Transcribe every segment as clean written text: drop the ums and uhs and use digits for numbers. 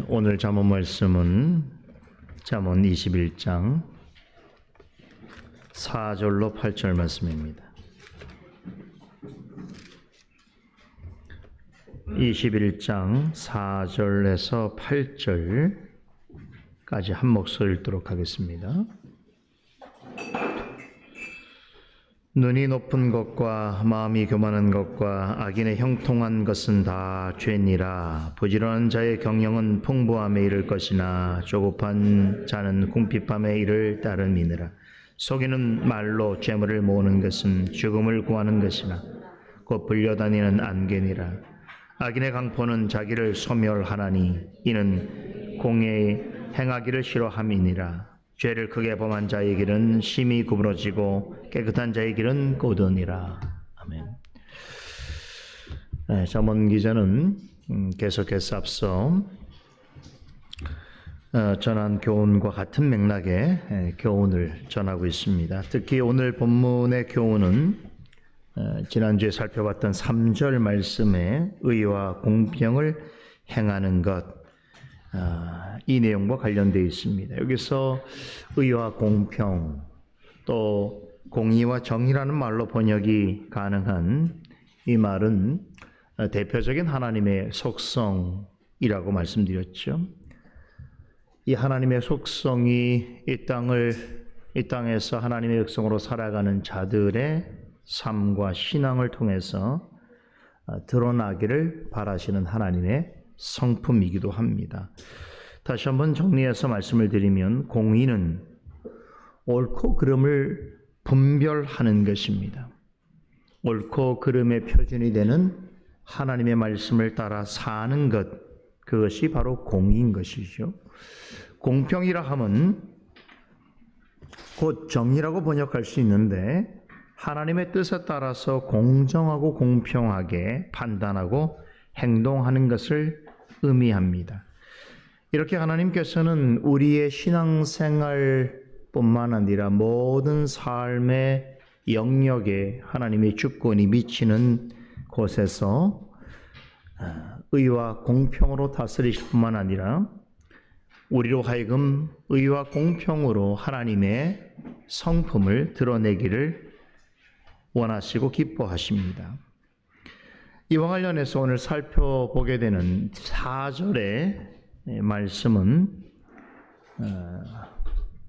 오늘 잠언 말씀은 잠언 21장 4절로 8절 말씀입니다. 21장 4절에서 8절까지 한 목소리 읽도록 하겠습니다. 눈이 높은 것과 마음이 교만한 것과 악인의 형통한 것은 다 죄니라. 부지런한 자의 경영은 풍부함에 이를 것이나 조급한 자는 궁핍함에 이를 따름이니라. 속이는 말로 재물을 모으는 것은 죽음을 구하는 것이나 곧 불려다니는 안개니라. 악인의 강포는 자기를 소멸하나니 이는 공의 행하기를 싫어함이니라. 죄를 크게 범한 자의 길은 심히 구부러지고 깨끗한 자의 길은 곧으니라. 아멘. 잠언 기자는 계속해서 앞서 전한 교훈과 같은 맥락의 교훈을 전하고 있습니다. 특히 오늘 본문의 교훈은 지난주에 살펴봤던 3절 말씀에 의와 공평을 행하는 것, 이 내용과 관련되어 있습니다. 여기서 의와 공평, 또 공의와 정의라는 말로 번역이 가능한 이 말은 대표적인 하나님의 속성이라고 말씀드렸죠. 이 하나님의 속성이 이 땅에서 하나님의 백성으로 살아가는 자들의 삶과 신앙을 통해서 드러나기를 바라시는 하나님의 성품이기도 합니다. 다시 한번 정리해서 말씀을 드리면 공의는 옳고 그름을 분별하는 것입니다. 옳고 그름의 표준이 되는 하나님의 말씀을 따라 사는 것, 그것이 바로 공의인 것이죠. 공평이라 함은 곧 정의라고 번역할 수 있는데 하나님의 뜻에 따라서 공정하고 공평하게 판단하고 행동하는 것을 의미합니다. 이렇게 하나님께서는 우리의 신앙생활뿐만 아니라 모든 삶의 영역에 하나님의 주권이 미치는 곳에서 의와 공평으로 다스리실 뿐만 아니라 우리로 하여금 의와 공평으로 하나님의 성품을 드러내기를 원하시고 기뻐하십니다. 이와 관련해서 오늘 살펴보게 되는 4절의 말씀은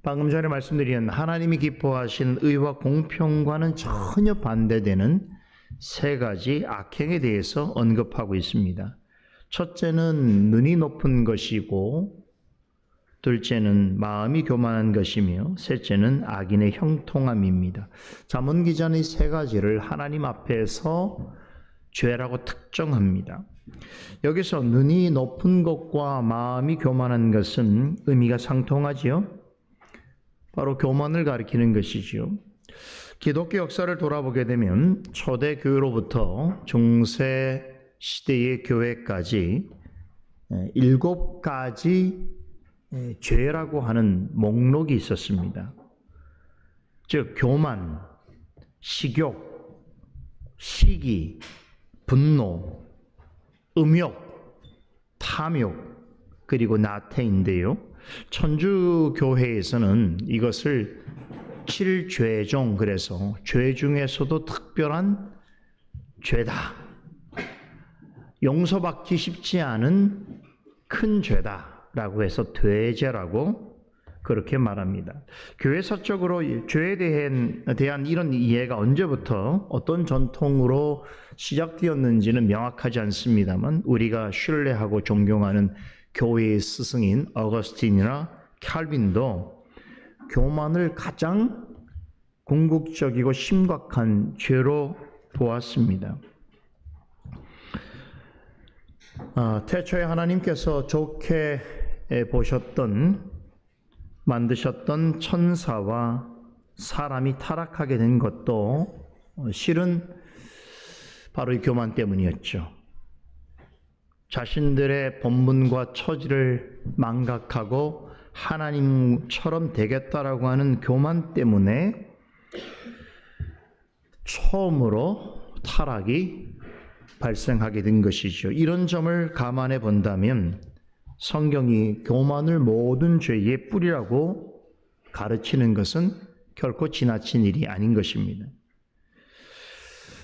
방금 전에 말씀드린 하나님이 기뻐하신 의와 공평과는 전혀 반대되는 세 가지 악행에 대해서 언급하고 있습니다. 첫째는 눈이 높은 것이고, 둘째는 마음이 교만한 것이며, 셋째는 악인의 형통함입니다. 잠언 기자는 이 세 가지를 하나님 앞에서 죄라고 특정합니다. 여기서 눈이 높은 것과 마음이 교만한 것은 의미가 상통하지요. 바로 교만을 가리키는 것이지요. 기독교 역사를 돌아보게 되면 초대교회로부터 중세 시대의 교회까지 7가지 죄라고 하는 목록이 있었습니다. 즉 교만, 식욕, 시기, 분노, 음욕, 탐욕, 그리고 나태인데요. 천주교회에서는 이것을 7죄종, 그래서 죄 중에서도 특별한 죄다, 용서받기 쉽지 않은 큰 죄다라고 해서 대죄라고 그렇게 말합니다. 교회사적으로 죄에 대한 이런 이해가 언제부터 어떤 전통으로 시작되었는지는 명확하지 않습니다만 우리가 신뢰하고 존경하는 교회의 스승인 어거스틴이나 칼빈도 교만을 가장 궁극적이고 심각한 죄로 보았습니다. 태초에 하나님께서 좋게 만드셨던 천사와 사람이 타락하게 된 것도 실은 바로 이 교만 때문이었죠. 자신들의 본분과 처지를 망각하고 하나님처럼 되겠다라고 하는 교만 때문에 처음으로 타락이 발생하게 된 것이죠. 이런 점을 감안해 본다면 성경이 교만을 모든 죄의 뿌리라고 가르치는 것은 결코 지나친 일이 아닌 것입니다.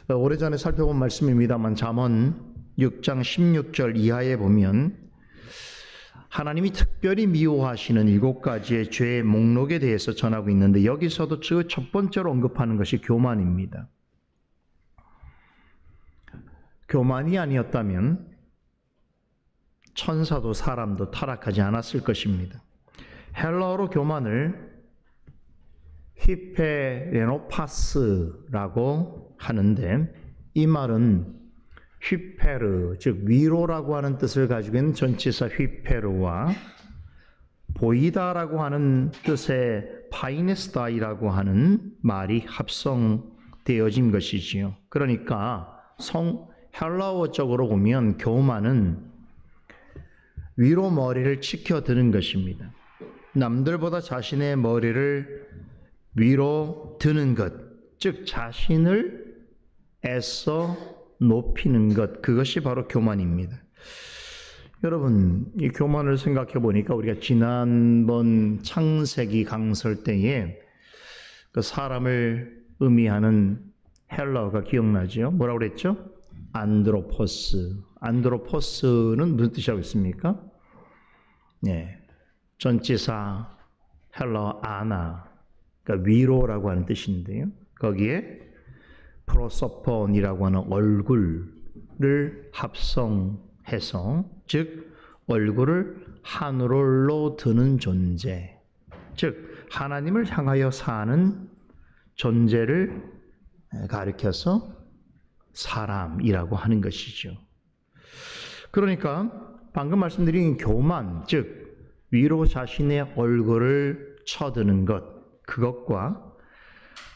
오래전에 살펴본 말씀입니다만 잠언 6장 16절 이하에 보면 하나님이 특별히 미워하시는 7가지의 죄의 목록에 대해서 전하고 있는데 여기서도 그 첫 번째로 언급하는 것이 교만입니다. 교만이 아니었다면 천사도 사람도 타락하지 않았을 것입니다. 헬라어로 교만을 히페레노파스라고 하는데 이 말은 휘페르, 즉 위로라고 하는 뜻을 가지고 있는 전치사 휘페르와 보이다라고 하는 뜻의 파이네스다이라고 하는 말이 합성되어진 것이지요. 그러니까 헬라어적으로 보면 교만은 위로 머리를 치켜드는 것입니다. 남들보다 자신의 머리를 위로 드는 것, 즉 자신을 애써 높이는 것, 그것이 바로 교만입니다. 여러분, 이 교만을 생각해 보니까 우리가 지난번 창세기 강설 때에 그 사람을 의미하는 헬라어가 기억나죠? 뭐라고 그랬죠? 안드로포스. 안드로포스는 무슨 뜻이라고 했습니까? 네, 전치사 헬라어 아나, 그러니까 위로라고 하는 뜻인데요. 거기에 프로소폰이라고 하는 얼굴을 합성해서, 즉 얼굴을 하늘로 드는 존재, 즉 하나님을 향하여 사는 존재를 가리켜서 사람이라고 하는 것이죠. 그러니까 방금 말씀드린 교만, 즉 위로 자신의 얼굴을 쳐드는 것, 그것과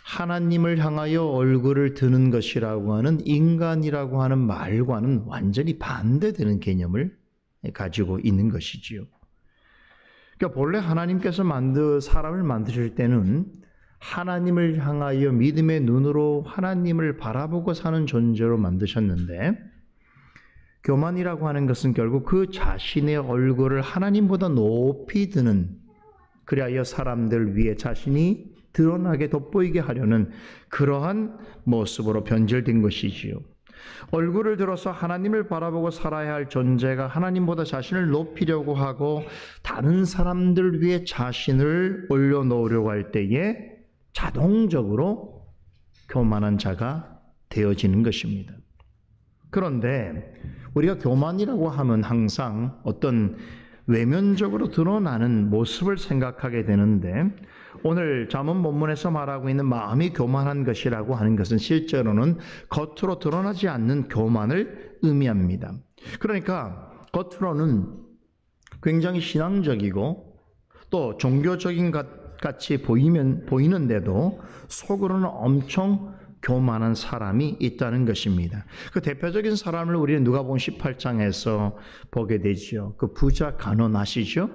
하나님을 향하여 얼굴을 드는 것이라고 하는 인간이라고 하는 말과는 완전히 반대되는 개념을 가지고 있는 것이지요. 그러니까 본래 하나님께서 사람을 만드실 때는 하나님을 향하여 믿음의 눈으로 하나님을 바라보고 사는 존재로 만드셨는데, 교만이라고 하는 것은 결국 그 자신의 얼굴을 하나님보다 높이 드는, 그리하여 사람들 위에 자신이 드러나게 돋보이게 하려는 그러한 모습으로 변질된 것이지요. 얼굴을 들어서 하나님을 바라보고 살아야 할 존재가 하나님보다 자신을 높이려고 하고 다른 사람들 위에 자신을 올려놓으려고 할 때에 자동적으로 교만한 자가 되어지는 것입니다. 그런데 우리가 교만이라고 하면 항상 어떤 외면적으로 드러나는 모습을 생각하게 되는데, 오늘 잠언 본문에서 말하고 있는 마음이 교만한 것이라고 하는 것은 실제로는 겉으로 드러나지 않는 교만을 의미합니다. 그러니까 겉으로는 굉장히 신앙적이고 또 종교적인 것 같이 보이는데도 속으로는 엄청 교만한 사람이 있다는 것입니다. 그 대표적인 사람을 우리는 누가복음 18장에서 보게 되죠. 그 부자 간원 아시죠?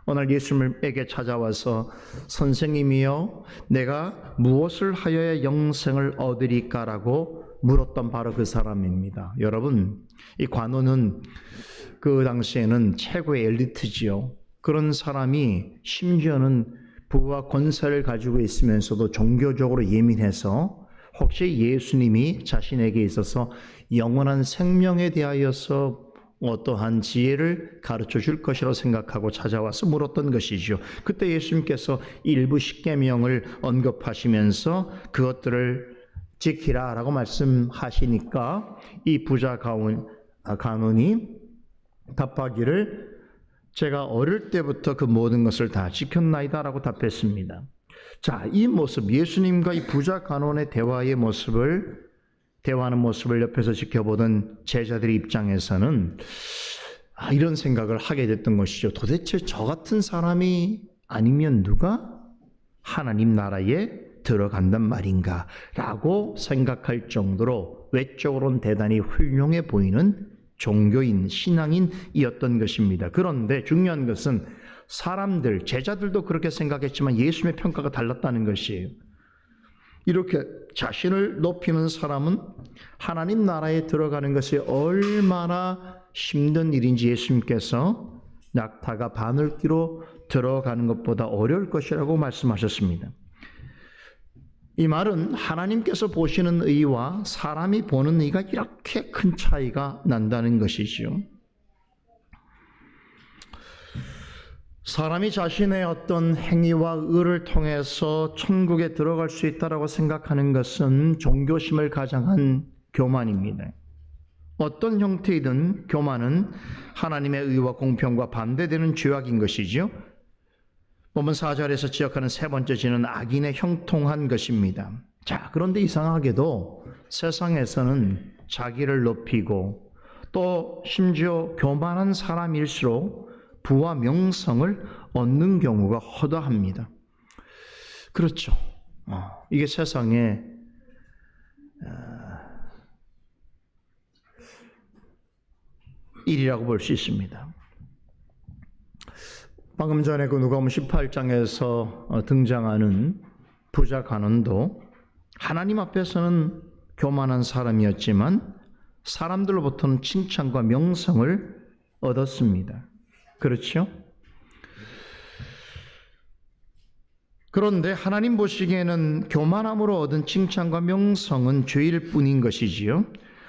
오늘 예수님에게 찾아와서 선생님이여 내가 무엇을 하여야 영생을 얻으리까라고 물었던 바로 그 사람입니다. 여러분, 이 관원은 그 당시에는 최고의 엘리트지요. 그런 사람이 심지어는 부와 권세를 가지고 있으면서도 종교적으로 예민해서 혹시 예수님이 자신에게 있어서 영원한 생명에 대하여서 어떠한 지혜를 가르쳐 줄 것이라고 생각하고 찾아와서 물었던 것이죠. 그때 예수님께서 일부 십계명을 언급하시면서 그것들을 지키라라고 말씀하시니까 이 부자 간원이 답하기를 제가 어릴 때부터 그 모든 것을 다 지켰나이다라고 답했습니다. 자, 이 모습, 예수님과 이 부자 간원의 대화하는 모습을 옆에서 지켜보던 제자들의 입장에서는 이런 생각을 하게 됐던 것이죠. 도대체 저 같은 사람이 아니면 누가 하나님 나라에 들어간단 말인가 라고 생각할 정도로 외적으로는 대단히 훌륭해 보이는 종교인, 신앙인이었던 것입니다. 그런데 중요한 것은 제자들도 그렇게 생각했지만 예수님의 평가가 달랐다는 것이에요. 이렇게 자신을 높이는 사람은 하나님 나라에 들어가는 것이 얼마나 힘든 일인지 예수님께서 낙타가 바늘기로 들어가는 것보다 어려울 것이라고 말씀하셨습니다. 이 말은 하나님께서 보시는 의와 사람이 보는 의가 이렇게 큰 차이가 난다는 것이죠. 사람이 자신의 어떤 행위와 의를 통해서 천국에 들어갈 수 있다고 생각하는 것은 종교심을 가장한 교만입니다. 어떤 형태이든 교만은 하나님의 의와 공평과 반대되는 죄악인 것이죠. 본문 4절에서 지적하는 세 번째 죄는 악인의 형통한 것입니다. 자, 그런데 이상하게도 세상에서는 자기를 높이고 또 심지어 교만한 사람일수록 부와 명성을 얻는 경우가 허다합니다. 그렇죠. 이게 세상의 일이라고 볼 수 있습니다. 방금 전에 그 누가복음 18장에서 등장하는 부자 간원도 하나님 앞에서는 교만한 사람이었지만 사람들로부터는 칭찬과 명성을 얻었습니다. 그렇죠? 그런데 하나님 보시기에는 교만함으로 얻은 칭찬과 명성은 죄일 뿐인 것이지요.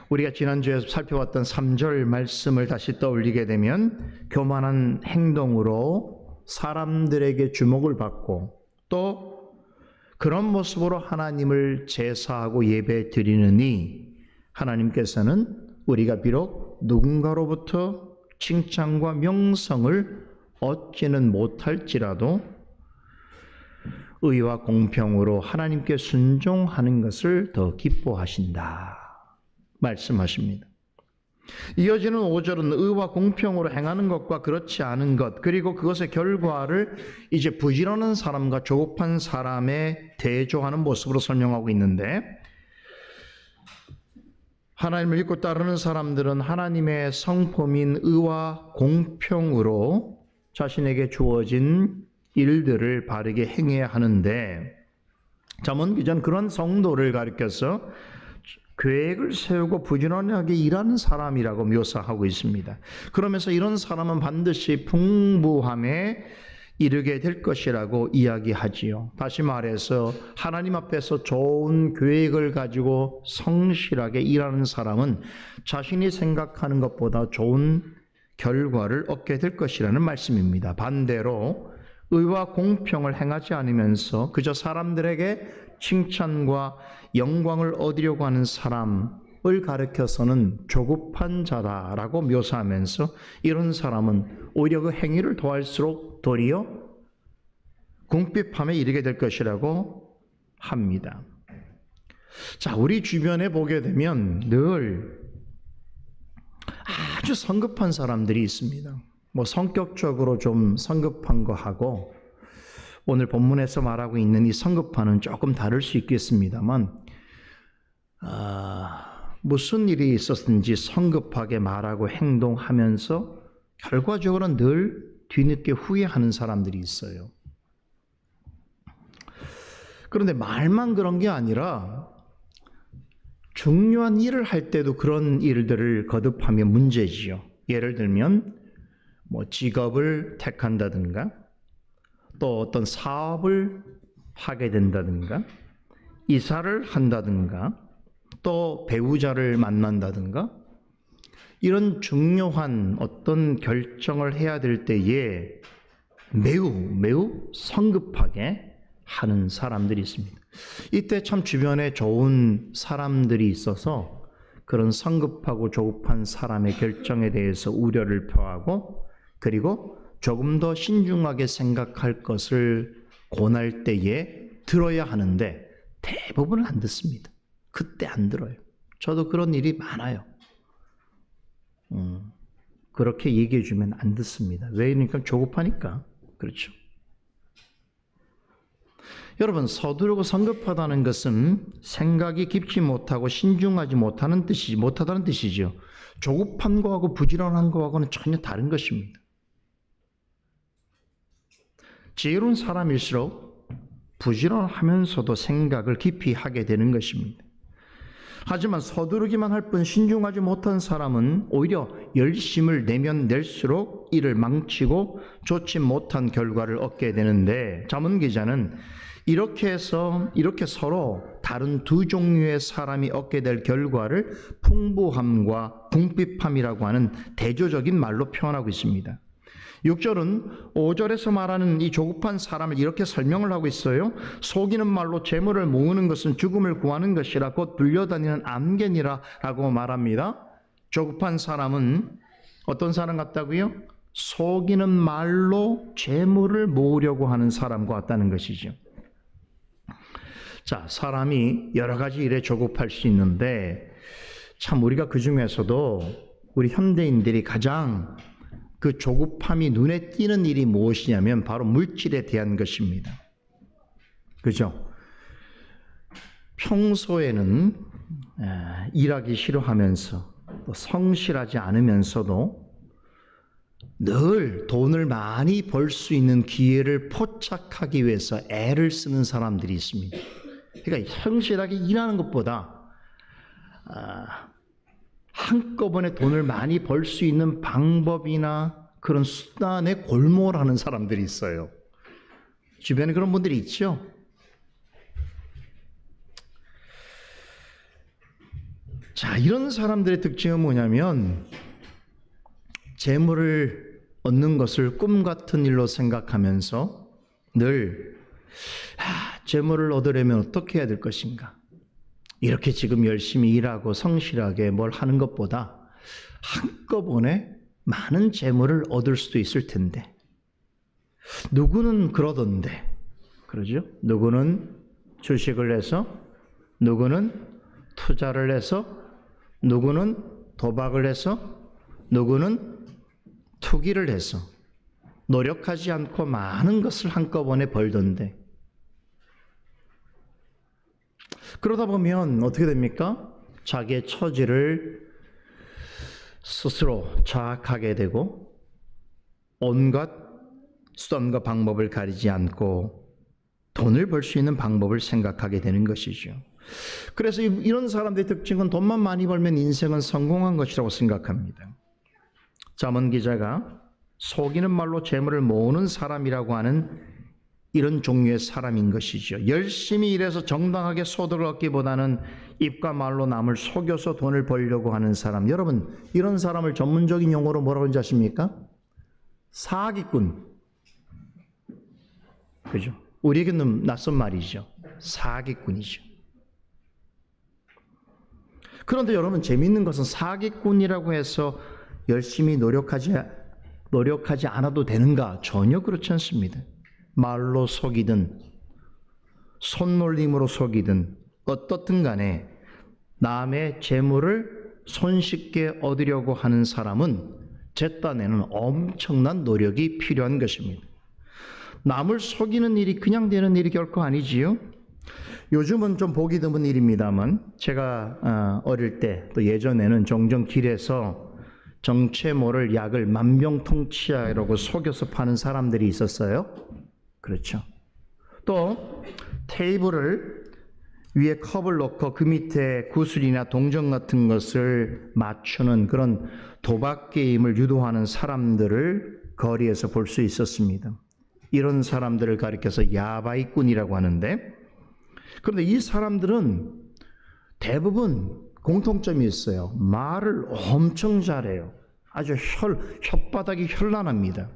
우리가 지난주에 살펴봤던 3절 말씀을 다시 떠올리게 되면 교만한 행동으로 사람들에게 주목을 받고 또 그런 모습으로 하나님을 제사하고 예배 드리느니 하나님께서는 우리가 비록 누군가로부터 칭찬과 명성을 얻지는 못할지라도 의와 공평으로 하나님께 순종하는 것을 더 기뻐하신다 말씀하십니다. 이어지는 5절은 의와 공평으로 행하는 것과 그렇지 않은 것, 그리고 그것의 결과를 이제 부지런한 사람과 조급한 사람에 대조하는 모습으로 설명하고 있는데, 하나님을 믿고 따르는 사람들은 하나님의 성품인 의와 공평으로 자신에게 주어진 일들을 바르게 행해야 하는데, 잠언 기자는 그런 성도를 가리켜서 계획을 세우고 부지런하게 일하는 사람이라고 묘사하고 있습니다. 그러면서 이런 사람은 반드시 풍부함에 이르게 될 것이라고 이야기하지요. 다시 말해서 하나님 앞에서 좋은 계획을 가지고 성실하게 일하는 사람은 자신이 생각하는 것보다 좋은 결과를 얻게 될 것이라는 말씀입니다. 반대로 의와 공평을 행하지 않으면서 그저 사람들에게 칭찬과 영광을 얻으려고 하는 사람을 가르쳐서는 조급한 자다라고 묘사하면서 이런 사람은 오히려 그 행위를 더할수록 도리어 궁핍함에 이르게 될 것이라고 합니다. 자, 우리 주변에 보게 되면 늘 아주 성급한 사람들이 있습니다. 뭐 성격적으로 좀 성급한 거 하고, 오늘 본문에서 말하고 있는 이 성급함은 조금 다를 수 있겠습니다만, 무슨 일이 있었든지 성급하게 말하고 행동하면서 결과적으로는 늘 뒤늦게 후회하는 사람들이 있어요. 그런데 말만 그런 게 아니라 중요한 일을 할 때도 그런 일들을 거듭하면 문제지요. 예를 들면 뭐 직업을 택한다든가, 또 어떤 사업을 하게 된다든가, 이사를 한다든가, 또 배우자를 만난다든가, 이런 중요한 어떤 결정을 해야 될 때에 매우 성급하게 하는 사람들이 있습니다. 이때 참 주변에 좋은 사람들이 있어서 그런 성급하고 조급한 사람의 결정에 대해서 우려를 표하고, 그리고 조금 더 신중하게 생각할 것을 권할 때에 들어야 하는데 대부분은 안 듣습니다. 그때 안 들어요. 저도 그런 일이 많아요. 그렇게 얘기해 주면 안 듣습니다. 왜? 그러니까 조급하니까. 그렇죠. 여러분, 서두르고 성급하다는 것은 생각이 깊지 못하고 신중하지 못하다는 뜻이죠. 조급한 거하고 부지런한 거하고는 전혀 다른 것입니다. 지혜로운 사람일수록 부지런하면서도 생각을 깊이 하게 되는 것입니다. 하지만 서두르기만 할 뿐 신중하지 못한 사람은 오히려 열심을 내면 낼수록 이를 망치고 좋지 못한 결과를 얻게 되는데, 잠언 기자는 이렇게 서로 다른 두 종류의 사람이 얻게 될 결과를 풍부함과 궁핍함이라고 하는 대조적인 말로 표현하고 있습니다. 6절은 5절에서 말하는 이 조급한 사람을 이렇게 설명을 하고 있어요. 속이는 말로 재물을 모으는 것은 죽음을 구하는 것이라 곧 불려다니는 암견이라 라고 말합니다. 조급한 사람은 어떤 사람 같다고요? 속이는 말로 재물을 모으려고 하는 사람과 같다는 것이죠. 자, 사람이 여러 가지 일에 조급할 수 있는데, 참 우리가 그 중에서도 우리 현대인들이 가장 그 조급함이 눈에 띄는 일이 무엇이냐면 바로 물질에 대한 것입니다. 그죠? 평소에는 일하기 싫어하면서 또 성실하지 않으면서도 늘 돈을 많이 벌 수 있는 기회를 포착하기 위해서 애를 쓰는 사람들이 있습니다. 그러니까 성실하게 일하는 것보다 한꺼번에 돈을 많이 벌 수 있는 방법이나 그런 수단에 골몰하는 사람들이 있어요. 주변에 그런 분들이 있죠. 자, 이런 사람들의 특징은 뭐냐면 재물을 얻는 것을 꿈 같은 일로 생각하면서 늘 재물을 얻으려면 어떻게 해야 될 것인가? 이렇게 지금 열심히 일하고 성실하게 뭘 하는 것보다 한꺼번에 많은 재물을 얻을 수도 있을 텐데, 누구는 그러던데, 그러죠? 누구는 주식을 해서, 누구는 투자를 해서, 누구는 도박을 해서, 누구는 투기를 해서 노력하지 않고 많은 것을 한꺼번에 벌던데, 그러다 보면 어떻게 됩니까? 자기의 처지를 스스로 자학하게 되고 온갖 수단과 방법을 가리지 않고 돈을 벌 수 있는 방법을 생각하게 되는 것이죠. 그래서 이런 사람들의 특징은 돈만 많이 벌면 인생은 성공한 것이라고 생각합니다. 잠언 기자가 속이는 말로 재물을 모으는 사람이라고 하는 이런 종류의 사람인 것이죠. 열심히 일해서 정당하게 소득을 얻기보다는 입과 말로 남을 속여서 돈을 벌려고 하는 사람. 여러분, 이런 사람을 전문적인 용어로 뭐라고 하는지 아십니까? 사기꾼. 그죠? 우리에게는 낯선 말이죠. 사기꾼이죠. 그런데 여러분, 재미있는 것은 사기꾼이라고 해서 열심히 노력하지 않아도 되는가? 전혀 그렇지 않습니다. 말로 속이든 손놀림으로 속이든 어떻든 간에 남의 재물을 손쉽게 얻으려고 하는 사람은 제 딴에는 엄청난 노력이 필요한 것입니다. 남을 속이는 일이 그냥 되는 일이 결코 아니지요. 요즘은 좀 보기 드문 일입니다만 제가 어릴 때 또 예전에는 종종 길에서 정체 모를 약을 만병통치약이라고 속여서 파는 사람들이 있었어요. 그렇죠. 또 테이블을 위에 컵을 놓고 그 밑에 구슬이나 동전 같은 것을 맞추는 그런 도박 게임을 유도하는 사람들을 거리에서 볼 수 있었습니다. 이런 사람들을 가리켜서 야바이꾼이라고 하는데, 그런데 이 사람들은 대부분 공통점이 있어요. 말을 엄청 잘해요. 아주 혓바닥이 현란합니다.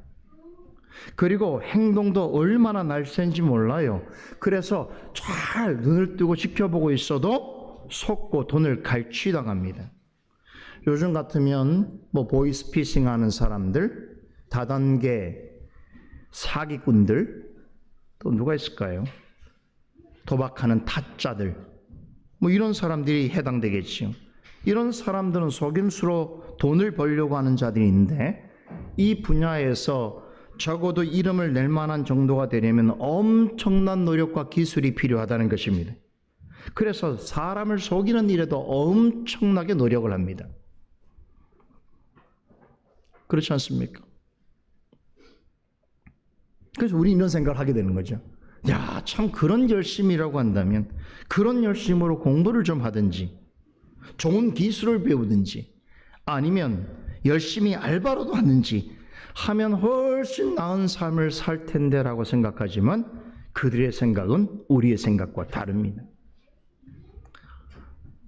그리고 행동도 얼마나 날쌘지 몰라요. 그래서 잘 눈을 뜨고 지켜보고 있어도 속고 돈을 갈취당합니다. 요즘 같으면 보이스피싱 하는 사람들, 다단계 사기꾼들, 또 누가 있을까요? 도박하는 타짜들, 이런 사람들이 해당되겠지요. 이런 사람들은 속임수로 돈을 벌려고 하는 자들인데, 이 분야에서 적어도 이름을 낼 만한 정도가 되려면 엄청난 노력과 기술이 필요하다는 것입니다. 그래서 사람을 속이는 일에도 엄청나게 노력을 합니다. 그렇지 않습니까? 그래서 우리 이런 생각을 하게 되는 거죠. 야, 참 그런 열심이라고 한다면 그런 열심으로 공부를 좀 하든지 좋은 기술을 배우든지 아니면 열심히 알바로도 하든지 하면 훨씬 나은 삶을 살 텐데라고 생각하지만 그들의 생각은 우리의 생각과 다릅니다.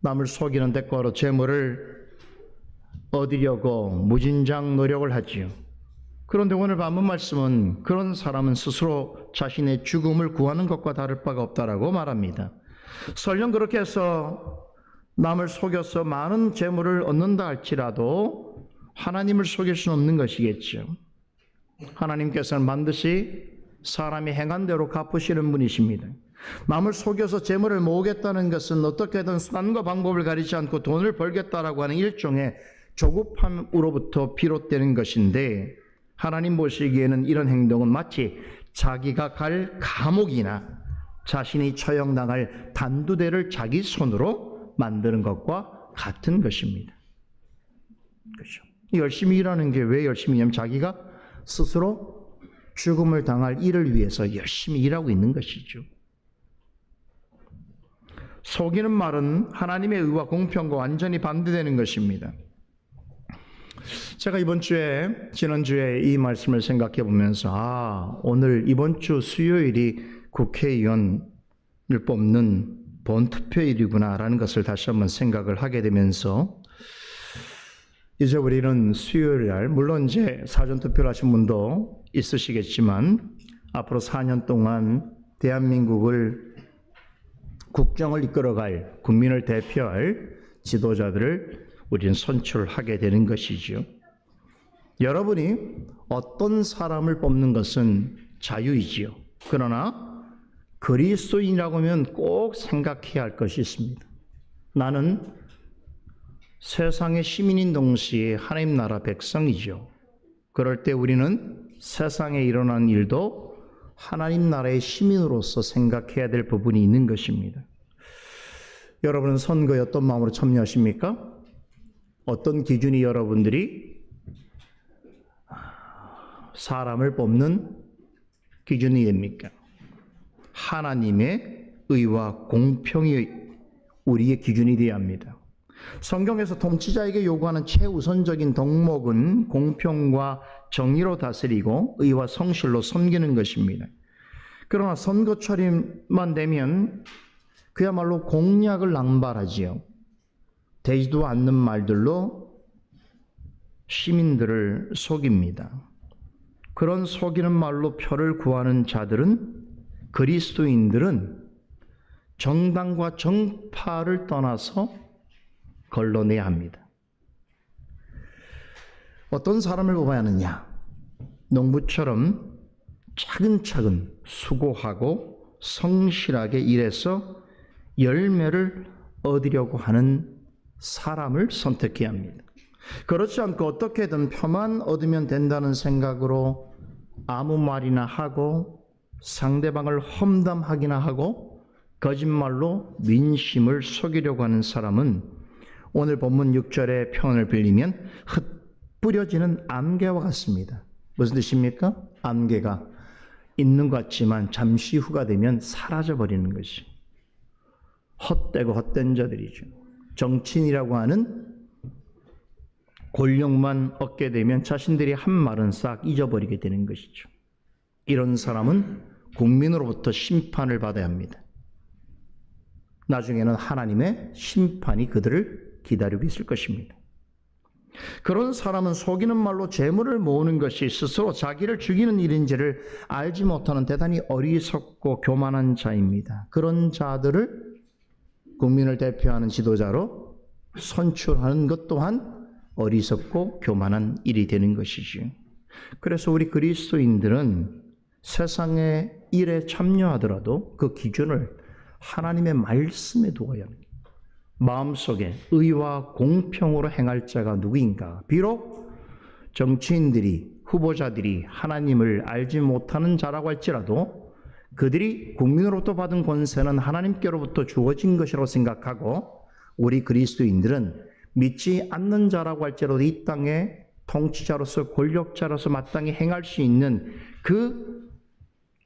남을 속이는 대가로 재물을 얻으려고 무진장 노력을 하지요. 그런데 오늘 본문 말씀은 그런 사람은 스스로 자신의 죽음을 구하는 것과 다를 바가 없다라고 말합니다. 설령 그렇게 해서 남을 속여서 많은 재물을 얻는다 할지라도 하나님을 속일 수는 없는 것이겠죠. 하나님께서는 반드시 사람이 행한 대로 갚으시는 분이십니다. 남을 속여서 재물을 모으겠다는 것은 어떻게든 수단과 방법을 가리지 않고 돈을 벌겠다라고 하는 일종의 조급함으로부터 비롯되는 것인데 하나님 보시기에는 이런 행동은 마치 자기가 갈 감옥이나 자신이 처형당할 단두대를 자기 손으로 만드는 것과 같은 것입니다. 그렇죠. 열심히 일하는 게 왜 열심히 하냐면 자기가 스스로 죽음을 당할 일을 위해서 열심히 일하고 있는 것이죠. 속이는 말은 하나님의 의와 공평과 완전히 반대되는 것입니다. 제가 지난주에 이 말씀을 생각해 보면서 오늘 이번 주 수요일이 국회의원을 뽑는 본투표일이구나라는 것을 다시 한번 생각을 하게 되면서 이제 우리는 수요일 날 물론 이제 사전투표를 하신 분도 있으시겠지만 앞으로 4년 동안 대한민국을 국정을 이끌어갈 국민을 대표할 지도자들을 우리는 선출하게 되는 것이죠. 여러분이 어떤 사람을 뽑는 것은 자유이지요. 그러나 그리스도인이라고 하면 꼭 생각해야 할 것이 있습니다. 나는 세상의 시민인 동시에 하나님 나라 백성이죠. 그럴 때 우리는 세상에 일어난 일도 하나님 나라의 시민으로서 생각해야 될 부분이 있는 것입니다. 여러분은 선거에 어떤 마음으로 참여하십니까? 어떤 기준이 여러분들이 사람을 뽑는 기준이 됩니까? 하나님의 의와 공평이 우리의 기준이 되어야 합니다. 성경에서 통치자에게 요구하는 최우선적인 덕목은 공평과 정의로 다스리고 의와 성실로 섬기는 것입니다. 그러나 선거철만 되면 그야말로 공약을 남발하지요. 되지도 않는 말들로 시민들을 속입니다. 그런 속이는 말로 표를 구하는 자들은 그리스도인들은 정당과 정파를 떠나서 걸러내야 합니다. 어떤 사람을 뽑아야 하느냐? 농부처럼 차근차근 수고하고 성실하게 일해서 열매를 얻으려고 하는 사람을 선택해야 합니다. 그렇지 않고 어떻게든 표만 얻으면 된다는 생각으로 아무 말이나 하고 상대방을 험담하기나 하고 거짓말로 민심을 속이려고 하는 사람은 오늘 본문 6절의 표현을 빌리면 흩뿌려지는 안개와 같습니다. 무슨 뜻입니까? 안개가 있는 것 같지만 잠시 후가 되면 사라져버리는 것이 헛되고 헛된 자들이죠. 정치인이라고 하는 권력만 얻게 되면 자신들이 한 말은 싹 잊어버리게 되는 것이죠. 이런 사람은 국민으로부터 심판을 받아야 합니다. 나중에는 하나님의 심판이 그들을 기다리고 있을 것입니다. 그런 사람은 속이는 말로 재물을 모으는 것이 스스로 자기를 죽이는 일인지를 알지 못하는 대단히 어리석고 교만한 자입니다. 그런 자들을 국민을 대표하는 지도자로 선출하는 것 또한 어리석고 교만한 일이 되는 것이지요. 그래서 우리 그리스도인들은 세상의 일에 참여하더라도 그 기준을 하나님의 말씀에 두어야 합니다. 마음속에 의와 공평으로 행할 자가 누구인가? 비록 정치인들이, 후보자들이 하나님을 알지 못하는 자라고 할지라도 그들이 국민으로부터 받은 권세는 하나님께로부터 주어진 것이라고 생각하고 우리 그리스도인들은 믿지 않는 자라고 할지라도 이 땅에 통치자로서 권력자로서 마땅히 행할 수 있는 그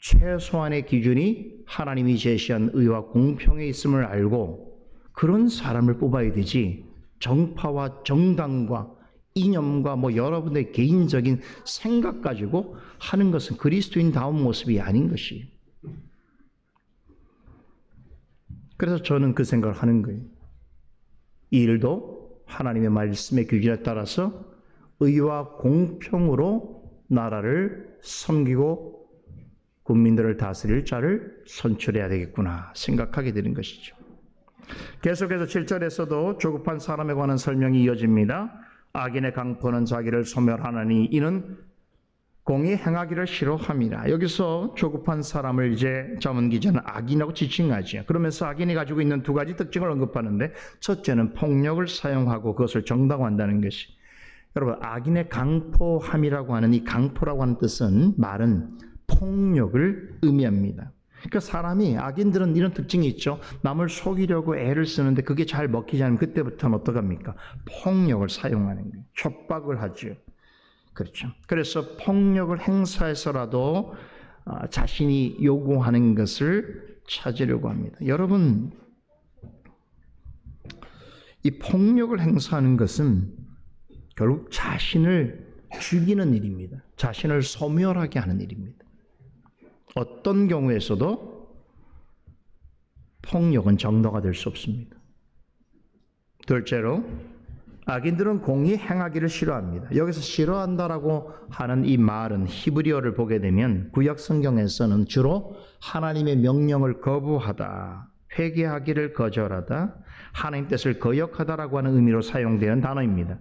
최소한의 기준이 하나님이 제시한 의와 공평에 있음을 알고 그런 사람을 뽑아야 되지, 정파와 정당과 이념과 여러분의 개인적인 생각 가지고 하는 것은 그리스도인다운 모습이 아닌 것이. 그래서 저는 그 생각을 하는 거예요. 이 일도 하나님의 말씀의 기준에 따라서 의와 공평으로 나라를 섬기고 국민들을 다스릴 자를 선출해야 되겠구나 생각하게 되는 것이죠. 계속해서 7절에서도 조급한 사람에 관한 설명이 이어집니다. 악인의 강포는 자기를 소멸하나니 이는 공의 행하기를 싫어함이라. 여기서 조급한 사람을 이제 잠언 기자는 악인이라고 지칭하죠. 그러면서 악인이 가지고 있는 두 가지 특징을 언급하는데, 첫째는 폭력을 사용하고 그것을 정당화한다는 것이. 여러분, 악인의 강포함이라고 하는 이 강포라고 하는 뜻은 말은 폭력을 의미합니다. 그러니까 사람이, 악인들은 이런 특징이 있죠. 남을 속이려고 애를 쓰는데 그게 잘 먹히지 않으면 그때부터는 어떡합니까? 폭력을 사용하는 거예요. 협박을 하죠. 그렇죠. 그래서 폭력을 행사해서라도 자신이 요구하는 것을 찾으려고 합니다. 여러분, 이 폭력을 행사하는 것은 결국 자신을 죽이는 일입니다. 자신을 소멸하게 하는 일입니다. 어떤 경우에서도 폭력은 정당화 될 수 없습니다. 둘째로, 악인들은 공의 행하기를 싫어합니다. 여기서 싫어한다라고 하는 이 말은 히브리어를 보게 되면 구약 성경에서는 주로 하나님의 명령을 거부하다, 회개하기를 거절하다, 하나님 뜻을 거역하다라고 하는 의미로 사용되는 단어입니다.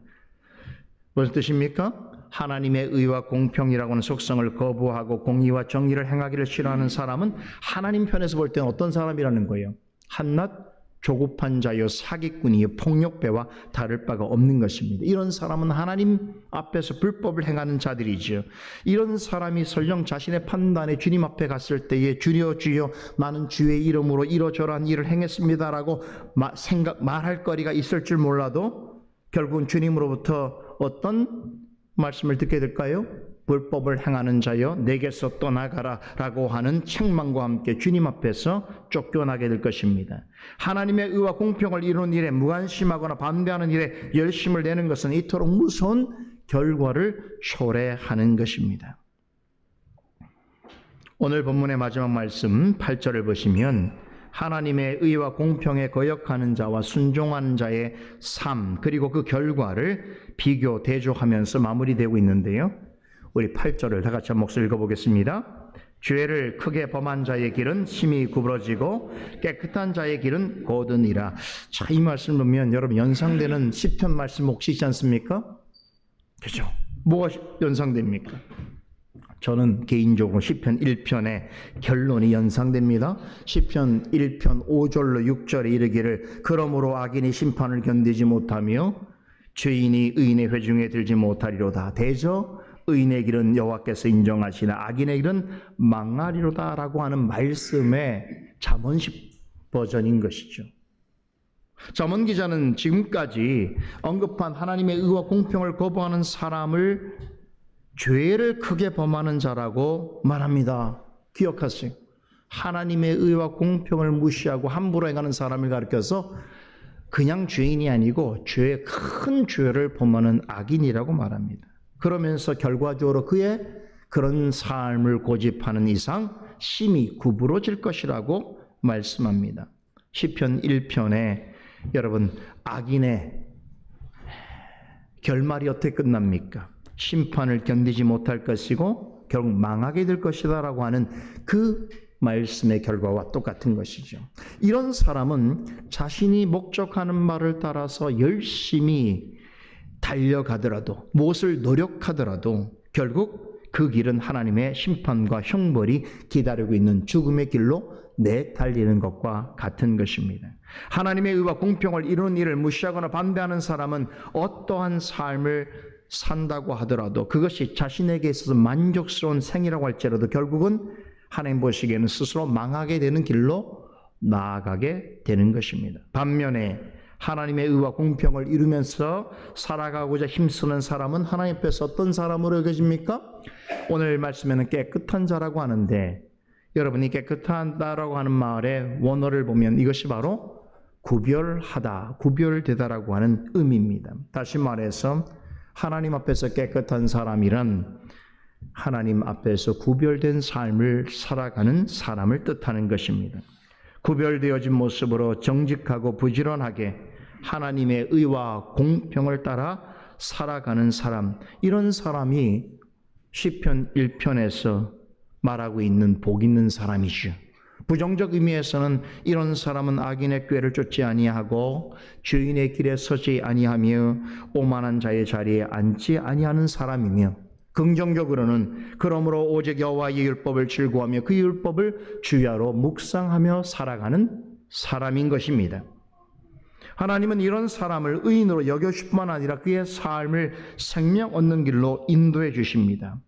무슨 뜻입니까? 하나님의 의와 공평이라고 하는 속성을 거부하고 공의와 정의를 행하기를 싫어하는 사람은 하나님 편에서 볼 때는 어떤 사람이라는 거예요? 한낱 조급한 자요, 사기꾼이요, 폭력배와 다를 바가 없는 것입니다. 이런 사람은 하나님 앞에서 불법을 행하는 자들이죠. 이런 사람이 설령 자신의 판단에 주님 앞에 갔을 때에 주여 주여 나는 주의 이름으로 이러저러한 일을 행했습니다라고 말할 거리가 있을 줄 몰라도 결국은 주님으로부터 어떤 말씀을 듣게 될까요? 불법을 행하는 자여 내게서 떠나가라 라고 하는 책망과 함께 주님 앞에서 쫓겨나게 될 것입니다. 하나님의 의와 공평을 이루는 일에 무관심하거나 반대하는 일에 열심을 내는 것은 이토록 무서운 결과를 초래하는 것입니다. 오늘 본문의 마지막 말씀 8절을 보시면 하나님의 의와 공평에 거역하는 자와 순종하는 자의 삶, 그리고 그 결과를 비교, 대조하면서 마무리되고 있는데요. 우리 8절을 다 같이 한 목소리 읽어보겠습니다. 죄를 크게 범한 자의 길은 심히 구부러지고 깨끗한 자의 길은 곧으니라. 자, 이 말씀을 보면 여러분 연상되는 시편 말씀 혹시 있지 않습니까? 그렇죠? 뭐가 연상됩니까? 저는 개인적으로 시편 1편의 결론이 연상됩니다. 시편 1편 5절로 6절에 이르기를 그러므로 악인이 심판을 견디지 못하며 죄인이 의인의 회중에 들지 못하리로다. 대저 의인의 길은 여호와께서 인정하시나 악인의 길은 망하리로다 라고 하는 말씀의 잠언식 버전인 것이죠. 잠언 기자는 지금까지 언급한 하나님의 의와 공평을 거부하는 사람을 죄를 크게 범하는 자라고 말합니다. 기억하세요. 하나님의 의와 공평을 무시하고 함부로 행하는 사람을 가리켜서 그냥 죄인이 아니고 큰 죄를 범하는 악인이라고 말합니다. 그러면서 결과적으로 그의 그런 삶을 고집하는 이상 심히 구부러질 것이라고 말씀합니다. 시편 1편에 여러분 악인의 결말이 어떻게 끝납니까? 심판을 견디지 못할 것이고 결국 망하게 될 것이다 라고 하는 그 말씀의 결과와 똑같은 것이죠. 이런 사람은 자신이 목적하는 말을 따라서 열심히 달려가더라도 무엇을 노력하더라도 결국 그 길은 하나님의 심판과 형벌이 기다리고 있는 죽음의 길로 내달리는 것과 같은 것입니다. 하나님의 의와 공평을 이루는 일을 무시하거나 반대하는 사람은 어떠한 삶을 산다고 하더라도 그것이 자신에게 있어서 만족스러운 생이라고 할지라도 결국은 하나님 보시기에는 스스로 망하게 되는 길로 나아가게 되는 것입니다. 반면에 하나님의 의와 공평을 이루면서 살아가고자 힘쓰는 사람은 하나님 앞에서 어떤 사람으로 여겨집니까? 오늘 말씀에는 깨끗한 자라고 하는데 여러분이 깨끗하다라고 하는 말의 원어를 보면 이것이 바로 구별하다, 구별되다라고 하는 의미입니다. 다시 말해서 하나님 앞에서 깨끗한 사람이란 하나님 앞에서 구별된 삶을 살아가는 사람을 뜻하는 것입니다. 구별되어진 모습으로 정직하고 부지런하게 하나님의 의와 공평을 따라 살아가는 사람, 이런 사람이 시편 1편에서 말하고 있는 복 있는 사람이죠. 부정적 의미에서는 이런 사람은 악인의 꾀를 쫓지 아니하고 죄인의 길에 서지 아니하며 오만한 자의 자리에 앉지 아니하는 사람이며, 긍정적으로는 그러므로 오직 여호와의 율법을 즐거워하며 그 율법을 주야로 묵상하며 살아가는 사람인 것입니다. 하나님은 이런 사람을 의인으로 여겨줄 뿐만 아니라 그의 삶을 생명 얻는 길로 인도해 주십니다.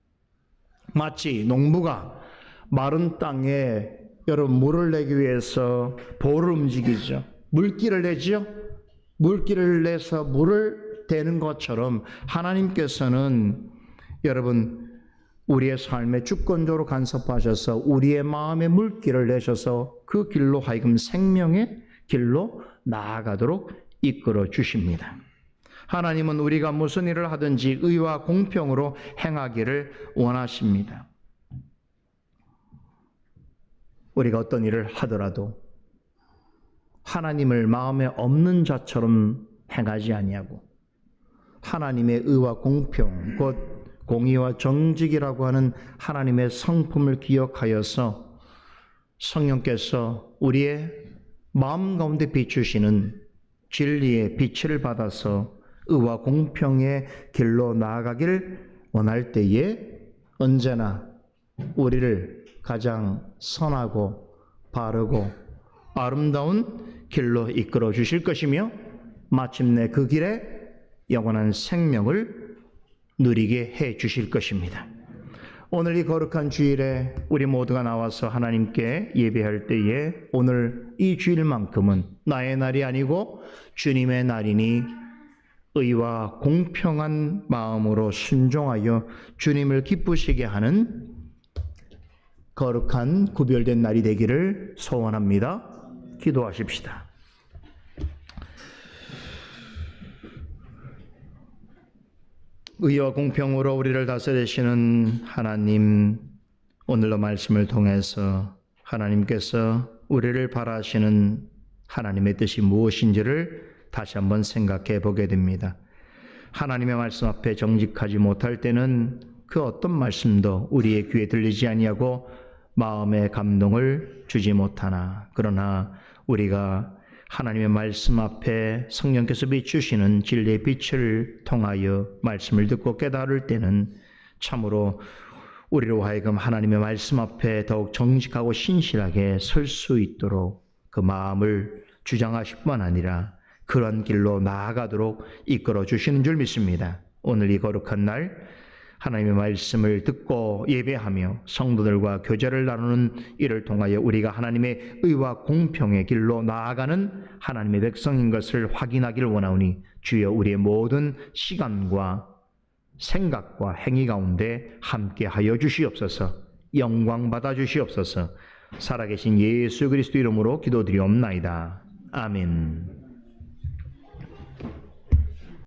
마치 농부가 마른 땅에 여러분 물을 내기 위해서 볼을 움직이죠. 물기를 내죠. 물기를 내서 물을 대는 것처럼 하나님께서는 여러분 우리의 삶에 주권적으로 간섭하셔서 우리의 마음에 물기를 내셔서 그 길로 하여금 생명의 길로 나아가도록 이끌어 주십니다. 하나님은 우리가 무슨 일을 하든지 의와 공평으로 행하기를 원하십니다. 우리가 어떤 일을 하더라도 하나님을 마음에 없는 자처럼 행하지 아니하고 하나님의 의와 공평, 곧 공의와 정직이라고 하는 하나님의 성품을 기억하여서 성령께서 우리의 마음 가운데 비추시는 진리의 빛을 받아서 의와 공평의 길로 나아가길 원할 때에 언제나 우리를 가장 선하고 바르고 아름다운 길로 이끌어 주실 것이며 마침내 그 길에 영원한 생명을 누리게 해 주실 것입니다. 오늘 이 거룩한 주일에 우리 모두가 나와서 하나님께 예배할 때에 오늘 이 주일만큼은 나의 날이 아니고 주님의 날이니 의와 공평한 마음으로 순종하여 주님을 기쁘시게 하는 거룩한 구별된 날이 되기를 소원합니다. 기도하십시다. 의와 공평으로 우리를 다스리시는 하나님, 오늘도 말씀을 통해서 하나님께서 우리를 바라시는 하나님의 뜻이 무엇인지를 다시 한번 생각해 보게 됩니다. 하나님의 말씀 앞에 정직하지 못할 때는 그 어떤 말씀도 우리의 귀에 들리지 아니하고 마음의 감동을 주지 못하나, 그러나 우리가 하나님의 말씀 앞에 성령께서 비추시는 진리의 빛을 통하여 말씀을 듣고 깨달을 때는 참으로 우리로 하여금 하나님의 말씀 앞에 더욱 정직하고 신실하게 설 수 있도록 그 마음을 주장하실 뿐만 아니라 그런 길로 나아가도록 이끌어 주시는 줄 믿습니다. 오늘 이 거룩한 날 하나님의 말씀을 듣고 예배하며 성도들과 교제를 나누는 이를 통하여 우리가 하나님의 의와 공평의 길로 나아가는 하나님의 백성인 것을 확인하기를 원하오니 주여 우리의 모든 시간과 생각과 행위 가운데 함께하여 주시옵소서. 영광 받아 주시옵소서. 살아계신 예수 그리스도 이름으로 기도드리옵나이다. 아멘.